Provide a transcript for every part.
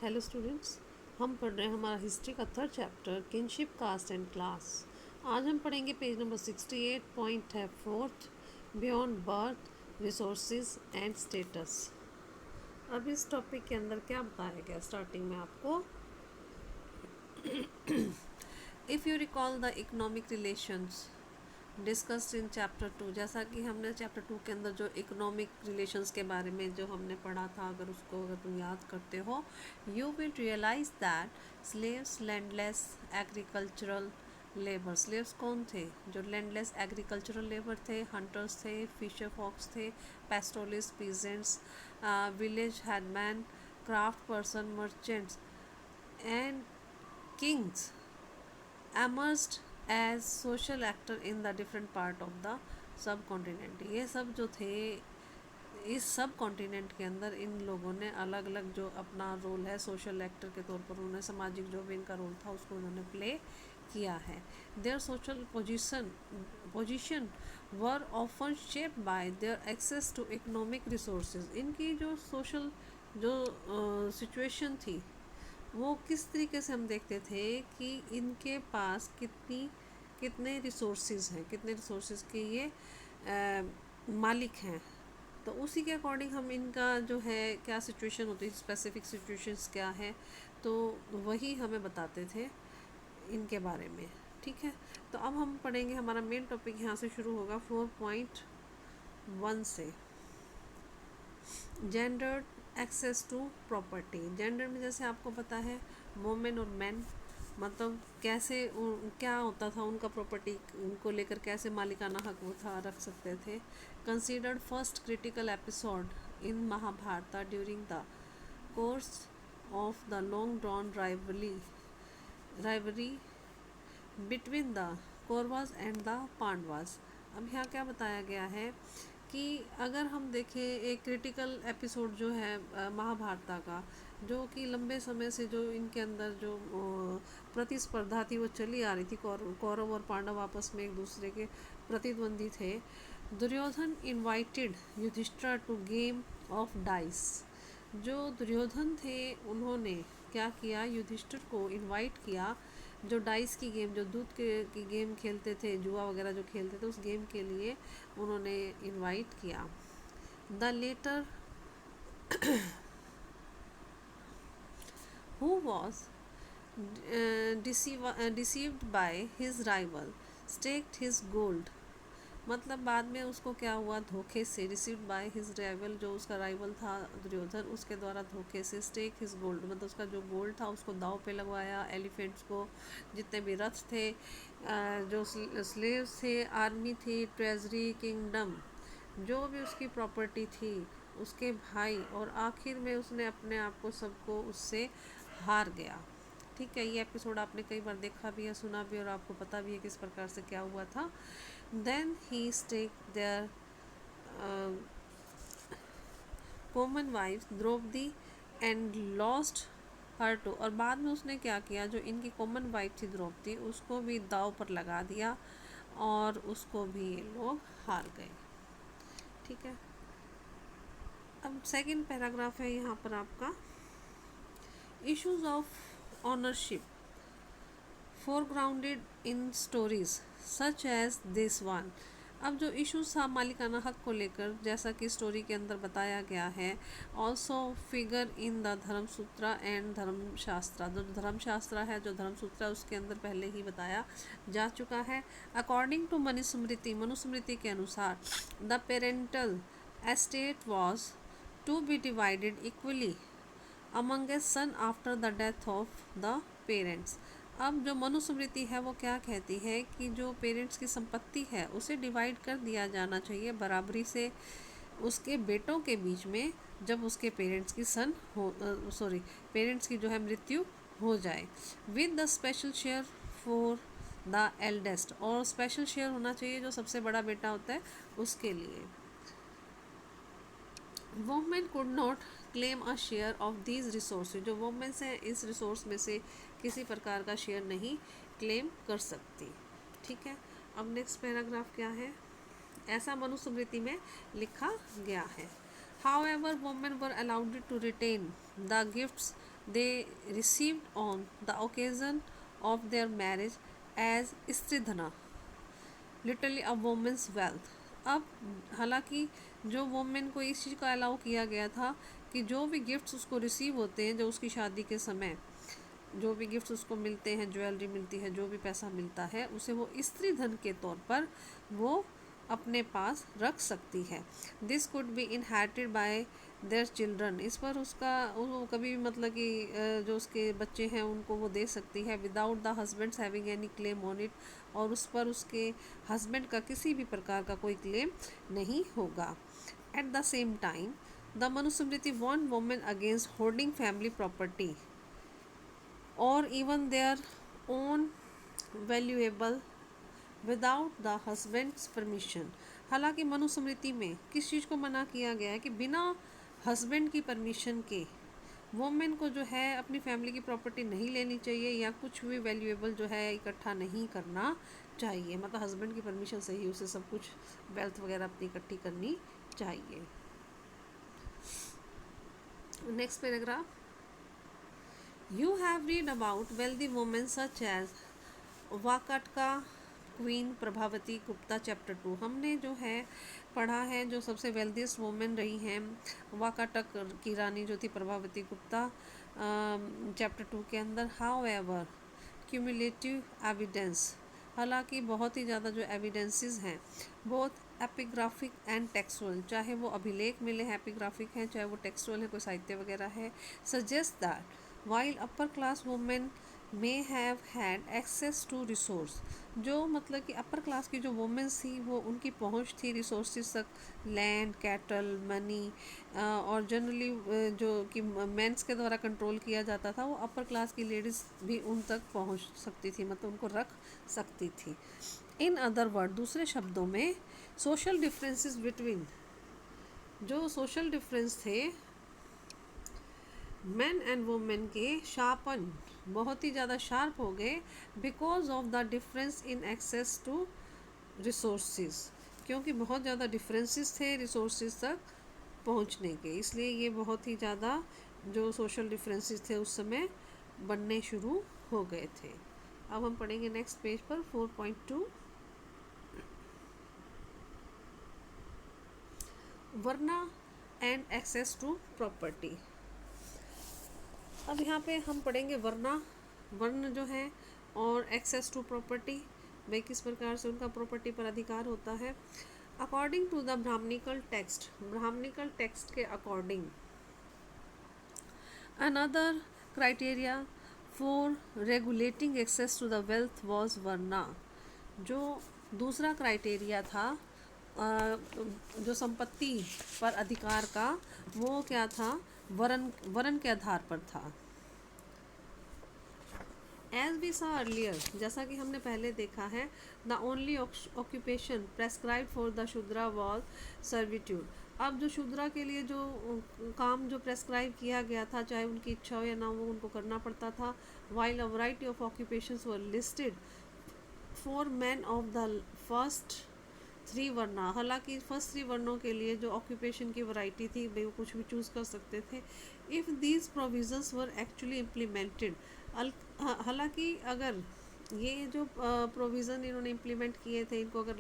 Hello students, हम पढ़ रहे हैं हमारा हिस्ट्री का third chapter kinship caste and class. आज हम पढ़ेंगे पेज नंबर 68 पॉइंट है fourth, beyond birth resources and status. अब इस टॉपिक के अंदर क्या बताया गया स्टार्टिंग में आपको, if you recall the economic relations discussed in chapter 2, जैसा कि हमने चैप्टर 2 के अंदर जो इकोनॉमिक रिलेशंस के बारे में जो हमने पढ़ा था, अगर तुम याद करते हो, you will realise that slaves landless agricultural labour. Slaves कौन थे? जो लैंडलेस एग्रीकल्चरल लेबर थे, हंटर्स थे, फिशर फॉक्स थे, pastoralist, peasants, village headman, craft person, merchants and kings emerged as social actor in the different part of the subcontinent। ये सब जो थे, इस सब कॉन्टिनेंट के अंदर इन लोगों ने अलग अलग जो अपना रोल है सोशल एक्टर के तौर पर, उन्होंने सामाजिक जो भी इनका रोल था उसको उन्होंने प्ले किया है। Their social position were often shaped by their access to economic resources. इनकी जो सोशल जो सिचुएशन थी वो किस तरीके से हम देखते थे कि इनके पास कितने रिसोर्सेज हैं, कितने रिसोर्सेज के ये मालिक हैं। तो उसी के अकॉर्डिंग हम इनका जो है क्या सिचुएशन होती है, स्पेसिफिक सिचुएशंस क्या है, तो वही हमें बताते थे इनके बारे में। ठीक है, तो अब हम पढ़ेंगे, हमारा मेन टॉपिक यहाँ से शुरू होगा 4.1 से, gender access to property. Gender में जैसे आपको पता है वोमेन और मैन, मतलब कैसे क्या होता था उनका प्रॉपर्टी को लेकर, कैसे मालिकाना हक वो था रख सकते थे। Considered first critical episode in Mahabharata during the course of the long drawn rivalry between the Kauravas and the Pandavas. अब यहाँ क्या बताया गया है कि अगर हम देखें एक क्रिटिकल एपिसोड जो है महाभारत का, जो कि लंबे समय से जो इनके अंदर जो प्रतिस्पर्धा थी वो चली आ रही थी, कौरव और पांडव आपस में एक दूसरे के प्रतिद्वंदी थे। Duryodhana invited Yudhishthira to game of dice. जो दुर्योधन थे उन्होंने क्या किया, युधिष्ठिर को इनवाइट किया, जो डाइस की गेम, जो दूध की गेम खेलते थे, जुआ वगैरह जो खेलते थे, उस गेम के लिए उन्होंने इनवाइट किया। The latter who was deceived by his rival staked his gold। मतलब बाद में उसको क्या हुआ, धोखे से, रिसीव्ड बाय हिज राइवल, जो उसका राइवल था दुर्योधन, उसके द्वारा धोखे से स्टेक हिज गोल्ड, मतलब उसका जो गोल्ड था उसको दाव पे लगवाया। एलिफेंट्स को, जितने भी रथ थे, जो स्लेव्स थे, आर्मी थी, ट्रेजरी, किंगडम, जो भी उसकी प्रॉपर्टी थी, उसके भाई, और आखिर में उसने अपने आप को सबको उससे हार गया। ठीक है, ये एपिसोड आपने कई बार देखा भी है, सुना भी, और आपको पता भी है किस प्रकार से क्या हुआ था। Then he stake their common wife Draupadi and lost her too. और बाद में उसने क्या किया, जो इनकी कॉमन वाइफ थी द्रौपदी, उसको भी दाव पर लगा दिया और उसको भी ये लोग हार गए। ठीक है, अब सेकंड पैराग्राफ है यहाँ पर आपका, issues of ownership foregrounded in stories such as this one। अब जो इश्यूज था मालिकाना हक को लेकर, जैसा कि स्टोरी के अंदर बताया गया है, also figure in the Dharmasutra and धर्मशास्त्र। जो धर्मशास्त्र है, जो धर्मसूत्र है, उसके अंदर पहले ही बताया जा चुका है। अकॉर्डिंग टू मनुस्मृति, मनुस्मृति के अनुसार the parental estate was to be divided equally among a son after the death of the parents. अब जो मनुस्मृति है वो क्या कहती है कि जो पेरेंट्स की संपत्ति है उसे डिवाइड कर दिया जाना चाहिए बराबरी से उसके बेटों के बीच में, जब उसके पेरेंट्स की पेरेंट्स की जो है मृत्यु हो जाए, with the special share for the eldest, और स्पेशल शेयर होना चाहिए जो सबसे बड़ा बेटा होता है उसके लिए। Women could not claim a share of these resources. जो वोमेन्स हैं इस रिसोर्स में से किसी प्रकार का शेयर नहीं क्लेम कर सकती। ठीक है, अब नेक्स्ट पैराग्राफ क्या है, ऐसा मनुस्मृति में लिखा गया है। However women were allowed to retain the gifts they received on the occasion of their marriage as stridhana, literally a women's wealth. अब हालांकि जो वोमेन को इस चीज़ का अलाउ किया गया था कि जो भी गिफ्ट्स उसको रिसीव होते हैं, जो उसकी शादी के समय जो भी गिफ्ट्स उसको मिलते हैं, ज्वेलरी मिलती है, जो भी पैसा मिलता है, उसे वो स्त्री धन के तौर पर वो अपने पास रख सकती है। This could be inherited by their children, इस पर उसका वो कभी भी मतलब कि जो उसके बच्चे हैं उनको वो दे सकती है, without the husband's having any claim on it, और उस पर उसके हस्बैंड का किसी भी प्रकार का कोई क्लेम नहीं होगा। At the same time the Manusmriti warned women against holding family property और even their own valuable without the husband's permission. हालांकि मनुस्मृति में किस चीज़ को मना किया गया है कि बिना हस्बैंड की परमिशन के वोमेन को जो है अपनी फैमिली की प्रॉपर्टी नहीं लेनी चाहिए, या कुछ भी वैल्यूएबल जो है इकट्ठा नहीं करना चाहिए, मतलब हस्बैंड की परमिशन से ही उसे सब कुछ वेल्थ वगैरह अपनी इकट्ठी करनी चाहिए। Next paragraph, you have read about wealthy women such as Vakataka queen Prabhavati Gupta chapter 2। हमने जो है पढ़ा है जो सबसे वेल्दीस्ट वुमेन रही हैं वाकाटक की रानी जो थी प्रभावती गुप्ता, चैप्टर 2 के अंदर। हाउ एवर क्यूमुलेटिव एविडेंस, हालांकि बहुत ही ज़्यादा जो एविडेंसेस हैं बहुत एपिग्राफिक एंड टेक्सुअल, चाहे वो अभिलेख मिले हैं एपिग्राफिक हैं, चाहे वो टेक्सुअल है कोई साहित्य वगैरह है, suggest that while upper class women may have had access to resource, जो मतलब कि अपर क्लास की जो वुमेन्स थी वो उनकी पहुंच थी रिसोर्सेज तक, लैंड, कैटल, मनी, और जनरली जो कि मेंस के द्वारा कंट्रोल किया जाता था, वो अपर क्लास की लेडीज़ भी उन तक पहुंच सकती थी, मतलब उनको रख सकती थी। इन अदर वर्ड, दूसरे शब्दों में, सोशल डिफरेंसेस बिटवीन, जो सोशल डिफरेंस थे मैन एंड वुमेन के, शार्पन, बहुत ही ज़्यादा शार्प हो गए, because of the difference in access to resources, क्योंकि बहुत ज़्यादा डिफरेंसेस थे रिसोर्सेज तक पहुंचने के, इसलिए ये बहुत ही ज़्यादा जो सोशल डिफरेंसेस थे उस समय बनने शुरू हो गए थे। अब हम पढ़ेंगे नेक्स्ट पेज पर 4.2, वर्ना एंड एक्सेस टू प्रॉपर्टी। अब यहाँ पे हम पढ़ेंगे वर्ना, वर्ण जो है, और एक्सेस टू प्रॉपर्टी, भाई किस प्रकार से उनका प्रॉपर्टी पर अधिकार होता है। According to the brahmanical text, brahmanical text के according, another criteria for regulating access to the wealth was varna, जो दूसरा क्राइटेरिया था जो संपत्ति पर अधिकार का, वो क्या था, वर्ण के आधार पर था। एज वी सा अर्लियर, जैसा कि हमने पहले देखा है, the only occupation prescribe for the Shudra was servitude. अब जो शूद्रा के लिए जो काम जो प्रेस्क्राइब किया गया था, चाहे उनकी इच्छा हो या ना, वो उनको करना पड़ता था। While a variety of occupations were listed for man of the first 3 वर्णा, हालांकि फर्स्ट 3 वर्णों के लिए जो ऑक्यूपेशन की वैरायटी थी भाई वो कुछ भी चूज़ कर सकते थे। If these provisions were actually implemented, हालांकि अगर ये जो प्रोविज़न इन्होंने इम्प्लीमेंट किए थे, इनको अगर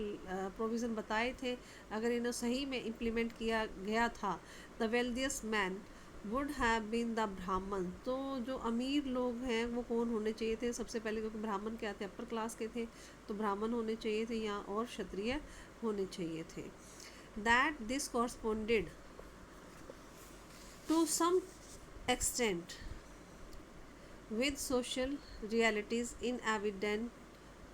प्रोविज़न बताए थे, अगर इन्हें सही में इम्प्लीमेंट किया गया था, the wealthiest man would have been the Brahmana, तो जो अमीर लोग हैं वो कौन होने चाहिए थे सबसे पहले, क्योंकि ब्राह्मण क्या थे, अपर क्लास के थे, तो ब्राह्मण होने चाहिए थे या और क्षत्रिय होने चाहिए थे। That this corresponded to some extent with social realities in evident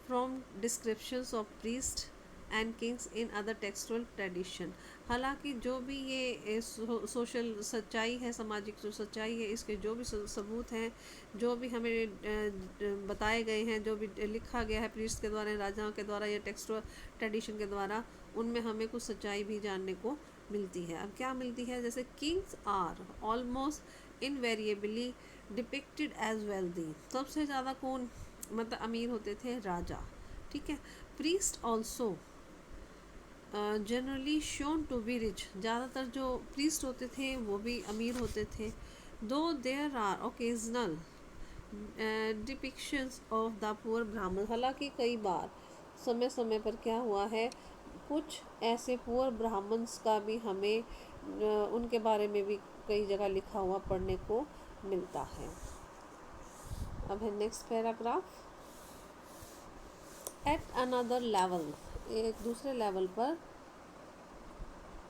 from descriptions of priests and kings in other textual tradition। हालांकि जो भी ये सोशल सच्चाई है, सामाजिक जो सच्चाई है, इसके जो भी सबूत हैं, जो भी हमें बताए गए हैं, जो भी लिखा गया है प्रीस्ट के द्वारा, राजाओं के द्वारा या टेक्सुअल ट्रेडिशन के द्वारा, उनमें हमें कुछ सच्चाई भी जानने को मिलती है। अब क्या मिलती है, जैसे kings are almost invariably depicted as wealthy, सबसे ज़्यादा कौन मतलब अमीर होते थे, राजा, ठीक है। Priest also generally shown to be rich, ज़्यादातर जो प्रीस्ट होते थे वो भी अमीर होते थे। Though there are occasional depictions of the poor ब्राह्मण, हालांकि कई बार समय समय पर क्या हुआ है, कुछ ऐसे पुअर ब्राह्मण्स का भी हमें उनके बारे में भी कई जगह लिखा हुआ पढ़ने को मिलता है। अब है next paragraph. At another level, एक दूसरे लेवल पर,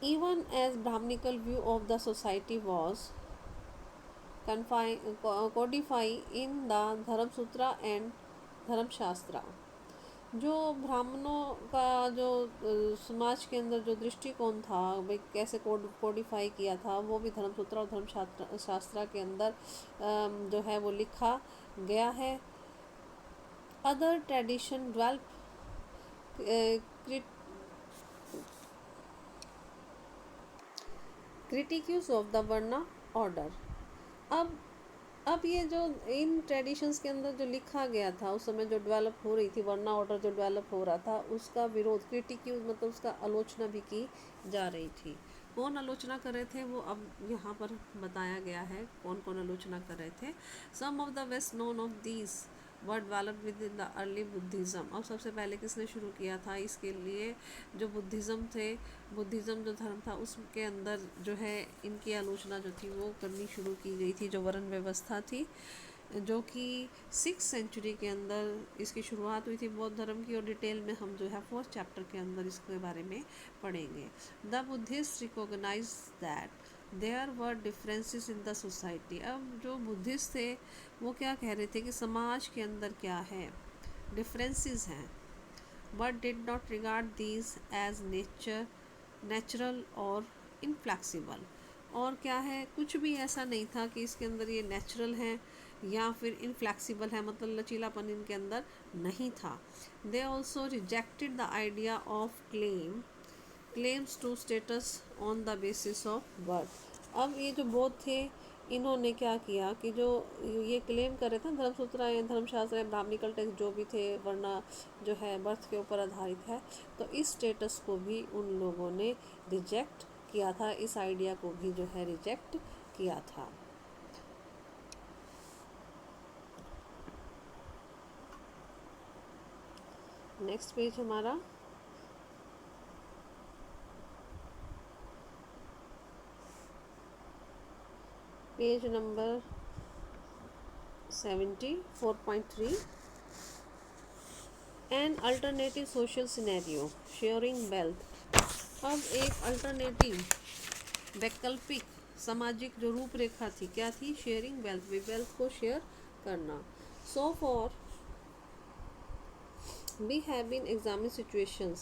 even as brahmanical view of the society was codify in the Dharmasutra and Dharmashastra, जो ब्राह्मणों का जो समाज के अंदर जो दृष्टिकोण था भाई कैसे कोडिफाई किया था, वो भी धर्मसूत्रा और धर्मशास्त्रा के अंदर जो है वो लिखा गया है। Other tradition develop critiques of the varna order. अब ये जो इन ट्रेडिशंस के अंदर जो लिखा गया था उस समय जो डेवलप हो रही थी वर्ना ऑर्डर जो डेवलप हो रहा था, उसका विरोध, क्रिटिक्यूज मतलब उसका आलोचना भी की जा रही थी। कौन आलोचना कर रहे थे वो अब यहाँ पर बताया गया है, कौन कौन आलोचना कर रहे थे। Some of the best known of these were develop within the early Buddhism. अब सबसे पहले किसने शुरू किया था इसके लिए, जो बुद्धिज़्म थे, बुद्धिज़्म जो धर्म था उसके अंदर जो है इनकी आलोचना जो थी वो करनी शुरू की गई थी। जो वर्ण व्यवस्था थी जो कि 6th सेंचुरी के अंदर इसकी शुरुआत हुई थी बौद्ध धर्म की, और डिटेल में हम जो है 4th चैप्टर के अंदर इसके बारे में पढ़ेंगे। The Buddhist recognise that there were differences in the society. अब जो बुद्धिस्ट थे वो क्या कह रहे थे कि समाज के अंदर क्या है, डिफरेंसेस हैं, but did not regard these as natural और इनफ्लेक्सिबल। और क्या है, कुछ भी ऐसा नहीं था कि इसके अंदर ये नेचुरल है या फिर इनफ्लेक्सिबल है, मतलब लचीलापन इनके अंदर नहीं था। They also rejected the idea of claims to status on the basis of birth. अब ये जो बौद्ध थे इन्होंने क्या किया कि जो ये क्लेम कर रहे थे धर्मसूत्रा या धर्मशास्त्र या ब्राह्मणिकल टेक्स्ट जो भी थे वरना जो है बर्थ के ऊपर आधारित है, तो इस स्टेटस को भी उन लोगों ने रिजेक्ट किया था, इस आइडिया को भी जो है रिजेक्ट किया था। नेक्स्ट पेज हमारा page number 74.3। An alternative social scenario sharing wealth. अब एक अल्टरनेटिव वैकल्पिक सामाजिक जो रूपरेखा थी क्या थी, शेयरिंग वेल्थ, वेल्थ को शेयर करना। So for we have been examining situations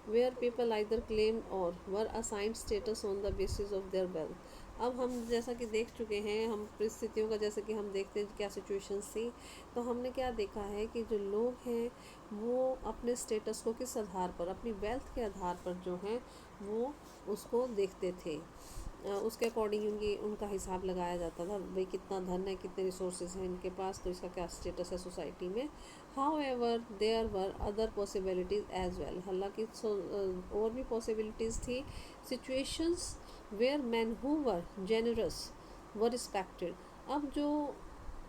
where people either claimed or were assigned status on the basis of their wealth। अब हम जैसा कि देख चुके हैं, हम परिस्थितियों का जैसे कि हम देखते हैं क्या सिचुएशंस थी, तो हमने क्या देखा है कि जो लोग हैं वो अपने स्टेटस को किस आधार पर, अपनी वेल्थ के आधार पर जो है वो उसको देखते थे, उसके अकॉर्डिंग उनका हिसाब लगाया जाता था, भाई कितना धन है, कितने रिसोर्सेज हैं इनके पास, तो इसका क्या स्टेटस है सोसाइटी में। However, there were other possibilities as well। हालांकि और भी possibilities थी। Situations where men who were generous were respected। अब जो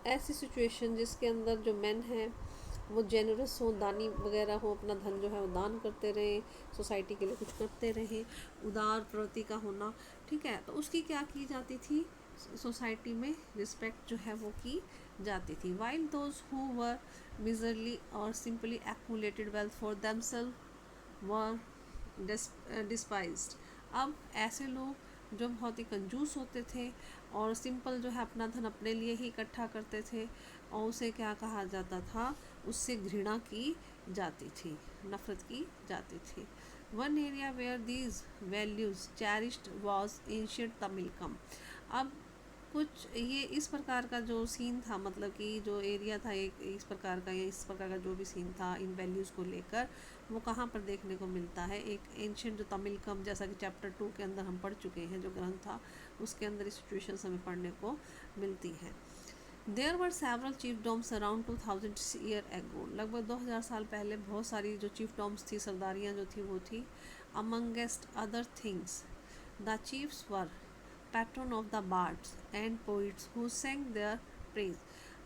ऐसी सिचुएशन जिसके अंदर जो मेन हैं वो जेनरस हो, दानी वगैरह हो, अपना धन जो है वो दान करते रहें, सोसाइटी के लिए कुछ करते रहें, उदार प्रवृत्ति का होना, ठीक है, तो उसकी क्या की जाती थी, सोसाइटी में रिस्पेक्ट जो है वो की जाती थी। While those who were miserly और simply accumulated wealth for themselves were despised. अब ऐसे लोग जो बहुत ही कंजूस होते थे और सिंपल जो है अपना धन अपने लिए ही इकट्ठा करते थे, और उसे क्या कहा जाता था, उससे घृणा की जाती थी, नफरत की जाती थी। One area where these values cherished was ancient Tamilakam. अब कुछ ये इस प्रकार का जो सीन था, मतलब कि जो एरिया था एक इस प्रकार का, या इस प्रकार का जो भी सीन था इन वैल्यूज़ को लेकर, वो कहाँ पर देखने को मिलता है, एक एंशियंट जो तमिलकम, जैसा कि चैप्टर 2 के अंदर हम पढ़ चुके हैं, जो ग्रंथ था उसके अंदर इस सिचुएशन हमें पढ़ने को मिलती है। There were several chiefdoms around 2000 year ago. लगभग 2000 साल पहले बहुत सारी जो चीफ डॉम्स थी, सरदारियाँ जो थी वो थी। Amongst other things the chiefs were patron of the bards and poets who sang their praise.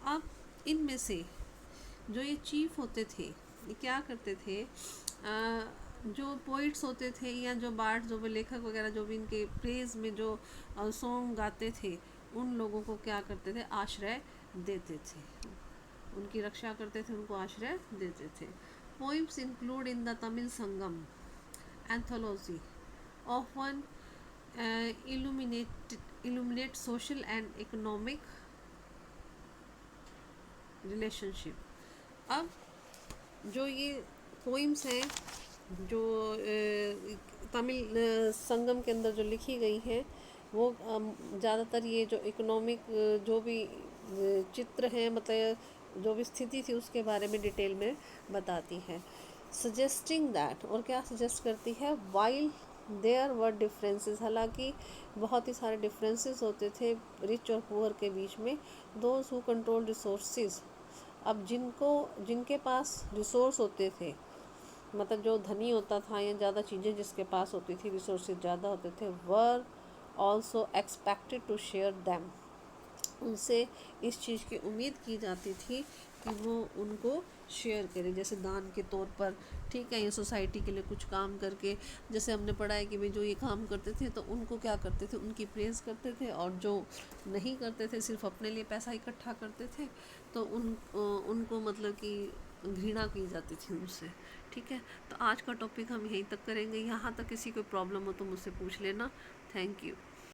अब इनमें से जो ये चीफ होते थे ये क्या करते थे, जो पोइट्स होते थे या जो बार्ड जो भी लेखक वगैरह जो भी इनके प्रेज में जो सॉन्ग गाते थे, उन लोगों को क्या करते थे, आश्रय देते थे, उनकी रक्षा करते थे, उनको आश्रय देते थे। Poems include in the Tamil Sangam anthology often illuminate social and economic relationship। अब जो ये पोइम्स हैं जो तमिल संगम के अंदर जो लिखी गई हैं वो ज़्यादातर ये जो इकोनॉमिक जो भी चित्र हैं, मतलब जो भी स्थिति थी उसके बारे में डिटेल में बताती है। सजेस्टिंग दैट, और क्या सजेस्ट करती है, वाइल देयर वर डिफरेंसेस, हालांकि बहुत ही सारे डिफरेंसेस होते थे रिच और पुअर के बीच में। दोज हु कंट्रोल रिसोर्सेज, अब जिनके पास रिसोर्स होते थे, मतलब जो धनी होता था या ज़्यादा चीज़ें जिसके पास होती थी, रिसोर्सेज ज़्यादा होते थे, were also expected to share them, उनसे इस चीज़ की उम्मीद की जाती थी कि वो उनको शेयर करें, जैसे दान के तौर पर, ठीक है, ये सोसाइटी के लिए कुछ काम करके, जैसे हमने पढ़ा है कि भाई जो ये काम करते थे तो उनको क्या करते थे, उनकी प्रेज़ करते थे, और जो नहीं करते थे, सिर्फ अपने लिए पैसा इकट्ठा करते थे, तो उनको मतलब कि घृणा की जाती थी उनसे। ठीक है, तो आज का टॉपिक हम यहीं तक करेंगे, यहाँ तक किसी को प्रॉब्लम हो तो मुझसे पूछ लेना। Thank you.